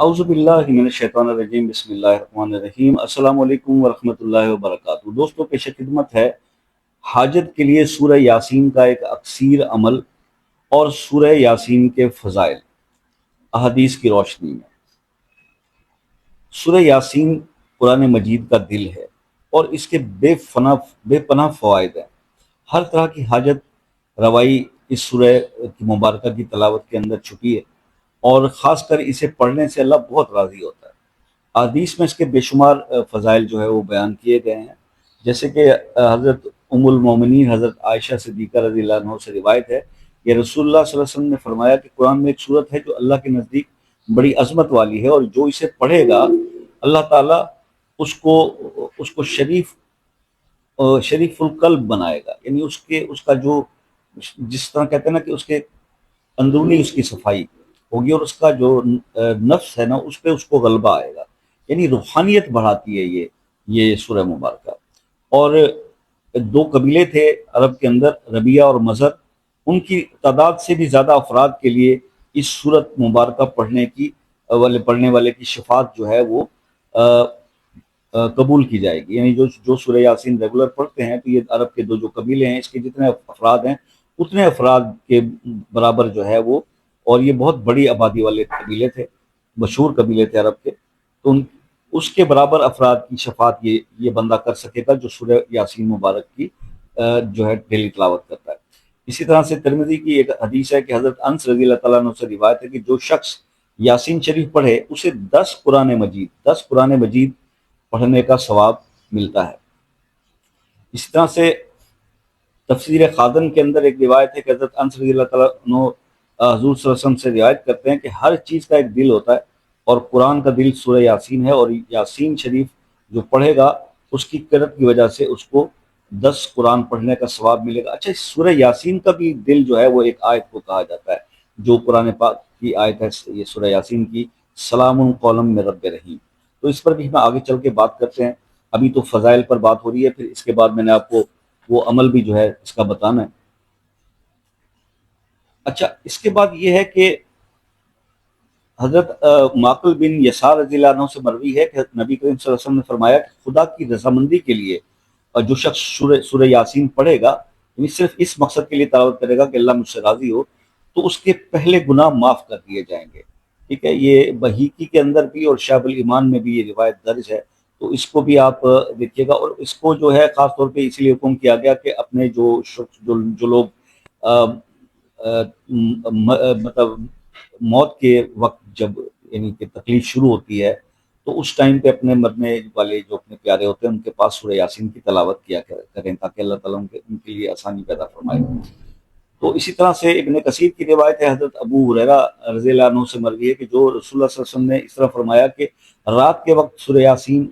اعوذ باللہ من الشیطان الرجیم بسم اللہ الرحمن الرحیم السلام علیکم ورحمۃ اللہ وبرکاتہ۔ دوستوں پیش خدمت ہے حاجت کے لیے سورہ یاسین کا ایک اکثیر عمل اور سورہ یاسین کے فضائل احادیث کی روشنی میں۔ سورہ یاسین قرآن مجید کا دل ہے اور اس کے بے پناہ فوائد ہیں۔ ہر طرح کی حاجت روائی اس سورہ کی مبارکہ کی تلاوت کے اندر چھپی ہے، اور خاص کر اسے پڑھنے سے اللہ بہت راضی ہوتا ہے۔ احادیث میں اس کے بے شمار فضائل جو ہے وہ بیان کیے گئے ہیں، جیسے کہ حضرت ام المومنین حضرت عائشہ صدیقہ رضی اللہ عنہ سے روایت ہے کہ رسول اللہ صلی اللہ علیہ وسلم نے فرمایا کہ قرآن میں ایک صورت ہے جو اللہ کے نزدیک بڑی عظمت والی ہے، اور جو اسے پڑھے گا اللہ تعالیٰ اس کو شریف القلب بنائے گا، یعنی اس کا جو جس طرح کہتے ہیں نا کہ اس کے اندرونی اس کی صفائی ہوگی، اور اس کا جو نفس ہے نا اس پہ اس کو غلبہ آئے گا، یعنی روحانیت بڑھاتی ہے یہ سورہ مبارکہ۔ اور دو قبیلے تھے عرب کے اندر، ربیہ اور مظہر، ان کی تعداد سے بھی زیادہ افراد کے لیے اس سورت مبارکہ پڑھنے والے کی شفاعت جو ہے وہ قبول کی جائے گی، یعنی جو سورہ یاسین ریگولر پڑھتے ہیں تو یہ عرب کے جو قبیلے ہیں، اس کے جتنے افراد ہیں اتنے افراد کے برابر جو ہے وہ، اور یہ بہت بڑی آبادی والے قبیلے تھے، مشہور قبیلے تھے عرب کے، تو اس کے برابر افراد کی شفاعت یہ بندہ کر سکے گا جو سورہ یاسین مبارک کی جو ہے ڈیلی تلاوت کرتا ہے۔ اسی طرح سے ترمذی کی ایک حدیث ہے کہ حضرت انس رضی اللہ تعالیٰ عنہ سے روایت ہے کہ جو شخص یاسین شریف پڑھے اسے 10 قرآن مجید پڑھنے کا ثواب ملتا ہے۔ اسی طرح سے تفسیر خازن کے اندر ایک روایت ہے کہ حضرت انس رضی اللہ تعالیٰ عنہ حضور صلی اللہ علیہ وسلم سے روایت کرتے ہیں کہ ہر چیز کا ایک دل ہوتا ہے، اور قرآن کا دل سورہ یاسین ہے، اور یاسین شریف جو پڑھے گا اس کی قرأت کی وجہ سے اس کو 10 قرآن پڑھنے کا ثواب ملے گا۔ اچھا، سورہ یاسین کا بھی دل جو ہے وہ ایک آیت کو کہا جاتا ہے، جو قرآن پاک کی آیت ہے یہ سورہ یاسین کی، سلام قولا من رب رحیم۔ تو اس پر بھی ہم آگے چل کے بات کرتے ہیں، ابھی تو فضائل پر بات ہو رہی ہے، پھر اس کے بعد میں نے آپ کو وہ عمل بھی جو ہے اس کا بتانا ہے۔ اچھا، اس کے بعد یہ ہے کہ حضرت معقل بن یسار رضی اللہ عنہ سے مروی ہے کہ نبی کریم صلی اللہ علیہ وسلم نے فرمایا کہ خدا کی رضامندی کے لیے جو شخص سورہ یاسین پڑھے گا، یعنی صرف اس مقصد کے لیے تلاوت کرے گا کہ اللہ مجھ سے راضی ہو، تو اس کے پہلے گناہ معاف کر دیے جائیں گے۔ ٹھیک ہے، یہ بحیقی کے اندر بھی اور شعب الایمان میں بھی یہ روایت درج ہے، تو اس کو بھی آپ دیکھیے گا۔ اور اس کو جو ہے خاص طور پہ اس لیے حکم کیا گیا کہ اپنے جو لوگ مطلب موت کے وقت جب یعنی کہ تکلیف شروع ہوتی ہے تو اس ٹائم پہ اپنے مرنے والے جو اپنے پیارے ہوتے ہیں ان کے پاس سورہ یاسین کی تلاوت کیا کریں، تاکہ اللہ تعالیٰ ان کے لیے آسانی پیدا فرمائے۔ تو اسی طرح سے ابن کثیر کی روایت ہے، حضرت ابو ہریرہ رضی اللہ عنہ سے مروی ہے کہ جو رسول اللہ صلی اللہ علیہ وسلم نے اس طرح فرمایا کہ رات کے وقت سورہ یاسین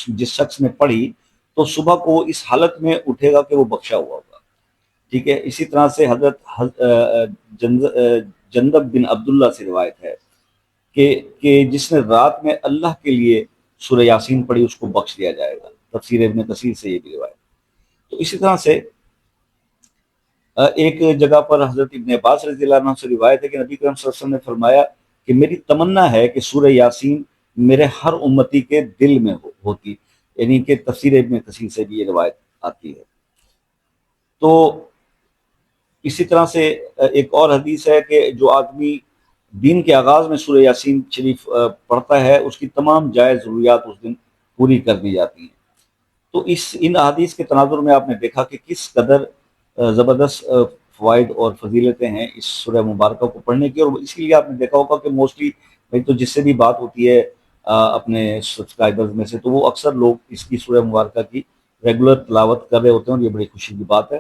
جس شخص نے پڑھی تو صبح کو وہ اس حالت میں اٹھے گا کہ وہ بخشا ہوا ہوگا۔ ٹھیک ہے، اسی طرح سے حضرت جندب بن عبداللہ سے روایت ہے کہ جس نے رات میں اللہ کے لیے سورہ یاسین پڑھی اس کو بخش دیا جائے گا۔ تفسیر ابن کثیر سے یہ بھی روایت۔ تو اسی طرح سے ایک جگہ پر حضرت ابن عباس رضی اللہ عنہ سے روایت ہے کہ نبی کریم صلی اللہ علیہ وسلم نے فرمایا کہ میری تمنا ہے کہ سورہ یاسین میرے ہر امتی کے دل میں ہوتی، یعنی کہ تفسیر ابن کثیر سے بھی یہ روایت آتی ہے۔ تو اسی طرح سے ایک اور حدیث ہے کہ جو آدمی دین کے آغاز میں سورہ یاسین شریف پڑھتا ہے اس کی تمام جائز ضروریات اس دن پوری کر دی جاتی ہیں۔ تو ان احادیث کے تناظر میں آپ نے دیکھا کہ کس قدر زبردست فوائد اور فضیلتیں ہیں اس سورہ مبارکہ کو پڑھنے کی، اور اسی لیے آپ نے دیکھا ہوگا کہ موسٹلی تو جس سے بھی بات ہوتی ہے اپنے سبسکرائبرز میں سے، تو وہ اکثر لوگ اس کی سورہ مبارکہ کی ریگولر تلاوت کر رہے ہوتے ہیں، اور یہ بڑی خوشی کی بات ہے۔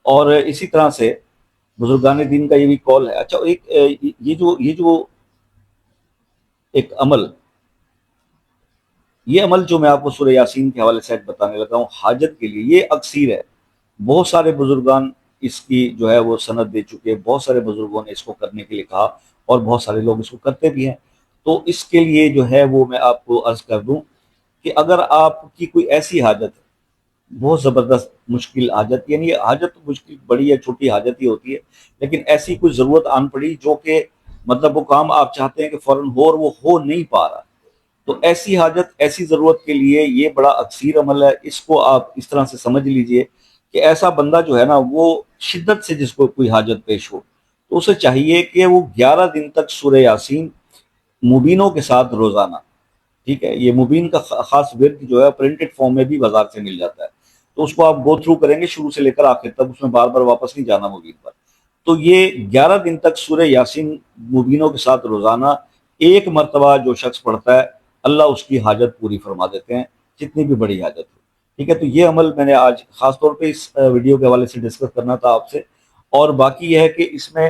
اور اسی طرح سے بزرگان دین کا یہ بھی قول ہے۔ اچھا، یہ جو ایک عمل جو میں آپ کو سورہ یاسین کے حوالے سے بتانے لگا ہوں حاجت کے لیے، یہ اکثیر ہے، بہت سارے بزرگان اس کی جو ہے وہ سند دے چکے، بہت سارے بزرگوں نے اس کو کرنے کے لیے کہا، اور بہت سارے لوگ اس کو کرتے بھی ہیں۔ تو اس کے لیے جو ہے وہ میں آپ کو عرض کر دوں کہ اگر آپ کی کوئی ایسی حاجت ہے، بہت زبردست مشکل حاجت، یعنی حاجت مشکل بڑی یا چھوٹی حاجت ہی ہوتی ہے، لیکن ایسی کوئی ضرورت آن پڑی جو کہ مطلب وہ کام آپ چاہتے ہیں کہ فوراً ہو اور وہ ہو نہیں پا رہا، تو ایسی حاجت، ایسی ضرورت کے لیے یہ بڑا اکثیر عمل ہے. اس کو آپ اس طرح سے سمجھ لیجئے کہ ایسا بندہ جو ہے نا، وہ شدت سے جس کو کوئی حاجت پیش ہو، تو اسے چاہیے کہ وہ 11 دن تک سورہ یاسین مبینوں کے ساتھ روزانہ، ٹھیک ہے، یہ مبین کا خاص ورد جو ہے پرنٹڈ فارم میں بھی بازار سے مل جاتا ہے، تو اس کو آپ گو تھرو کریں گے شروع سے لے کر آخر تک، اس میں بار بار واپس نہیں جانا مبین پر. تو یہ 11 دن تک سورہ یاسین مبینوں کے ساتھ روزانہ ایک مرتبہ جو شخص پڑھتا ہے، اللہ اس کی حاجت پوری فرما دیتے ہیں، جتنی بھی بڑی حاجت ہو. ٹھیک ہے، تو یہ عمل میں نے آج خاص طور پہ اس ویڈیو کے حوالے سے ڈسکس کرنا تھا آپ سے. اور باقی یہ ہے کہ اس میں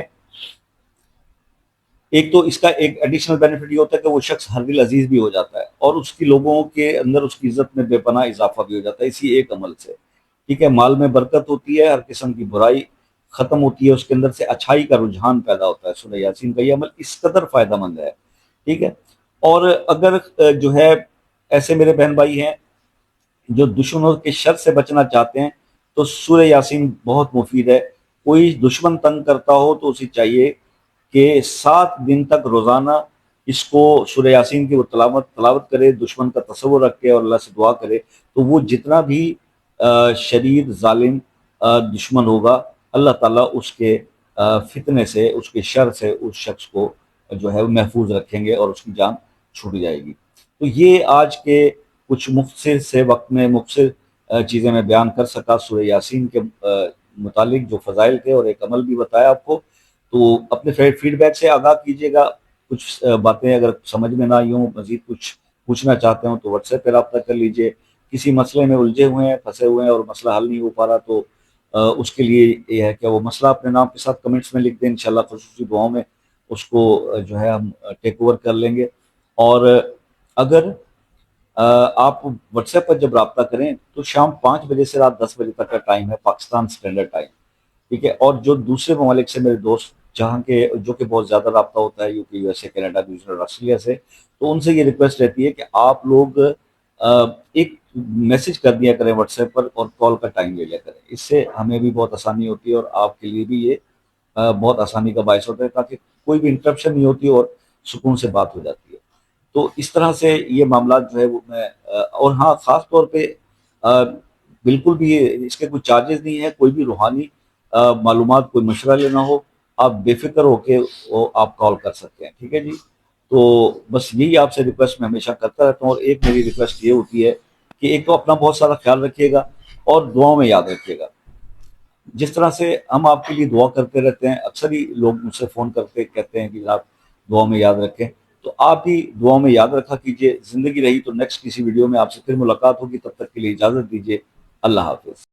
ایک تو اس کا ایک ایڈیشنل بینیفٹ یہ ہوتا ہے کہ وہ شخص ہر دل عزیز بھی ہو جاتا ہے، اور اس کی لوگوں کے اندر اس کی عزت میں بے پناہ اضافہ بھی ہو جاتا ہے اسی ایک عمل سے. ٹھیک ہے، مال میں برکت ہوتی ہے، ہر قسم کی برائی ختم ہوتی ہے، اس کے اندر سے اچھائی کا رجحان پیدا ہوتا ہے. سورہ یاسین کا یہ عمل اس قدر فائدہ مند ہے. ٹھیک ہے، اور اگر جو ہے ایسے میرے بہن بھائی ہیں جو دشمنوں کے شر سے بچنا چاہتے ہیں، تو سورہ یاسین بہت مفید ہے. کوئی دشمن تنگ کرتا ہو تو اسے چاہیے کہ 7 دن تک روزانہ اس کو سورہ یاسین کی وہ تلاوت کرے، دشمن کا تصور رکھے اور اللہ سے دعا کرے، تو وہ جتنا بھی شریر ظالم دشمن ہوگا، اللہ تعالیٰ اس کے فتنے سے، اس کے شر سے اس شخص کو جو ہے وہ محفوظ رکھیں گے اور اس کی جان چھوٹ جائے گی. تو یہ آج کے کچھ مختصر سے وقت میں مختصر چیزیں میں بیان کر سکا سورہ یاسین کے متعلق، جو فضائل تھے اور ایک عمل بھی بتایا آپ کو. تو اپنے فیڈ بیک سے آگاہ کیجیے گا. کچھ باتیں اگر سمجھ میں نہ آئی ہوں، مزید کچھ پوچھنا چاہتے ہوں تو واٹس ایپ پہ رابطہ کر لیجیے. کسی مسئلے میں الجھے ہوئے ہیں، پھنسے ہوئے ہیں اور مسئلہ حل نہیں ہو پا رہا، تو اس کے لیے یہ ہے کہ وہ مسئلہ اپنے نام کے ساتھ کمنٹس میں لکھ دیں، انشاءاللہ خصوصی دعاؤں میں اس کو جو ہے ہم ٹیک اوور کر لیں گے. اور اگر آپ واٹس ایپ پر جب رابطہ کریں تو شام 5 بجے سے رات 10 بجے تک کا ٹائم ہے، پاکستان اسٹینڈرڈ ٹائم. ٹھیک ہے، اور جو دوسرے ممالک سے میرے دوست جہاں کے جو کہ بہت زیادہ رابطہ ہوتا ہے، یو کے، U S A, Canada, New Zealand, Australia سے، تو ان سے یہ ریکویسٹ رہتی ہے کہ آپ لوگ ایک میسج کر دیا کریں واٹس ایپ پر اور کال کا ٹائم لے لیا کریں. اس سے ہمیں بھی بہت آسانی ہوتی ہے اور آپ کے لیے بھی یہ بہت آسانی کا باعث ہوتا ہے، تاکہ کوئی بھی انٹرپشن نہیں ہوتی اور سکون سے بات ہو جاتی ہے. تو اس طرح سے یہ معاملات جو ہے وہ میں اور ہاں خاص طور پہ بالکل بھی اس کے کوئی چارجز نہیں ہے. کوئی بھی روحانی معلومات، کوئی مشورہ لینا ہو، آپ بے فکر ہو کے وہ آپ کال کر سکتے ہیں. ٹھیک ہے جی، تو بس یہی آپ سے ریکویسٹ میں ہمیشہ کرتا رہتا ہوں. اور ایک میری ریکویسٹ یہ ہوتی ہے کہ ایک تو اپنا بہت سارا خیال رکھیے گا اور دعاؤں میں یاد رکھیے گا. جس طرح سے ہم آپ کے لیے دعا کرتے رہتے ہیں، اکثر ہی لوگ مجھ سے فون کرتے کہتے ہیں کہ آپ دعاؤں میں یاد رکھیں، تو آپ بھی دعاؤں میں یاد رکھا کیجئے. زندگی رہی تو نیکسٹ کسی ویڈیو میں آپ سے پھر ملاقات ہوگی. تب تک کے لیے اجازت دیجیے. اللہ حافظ.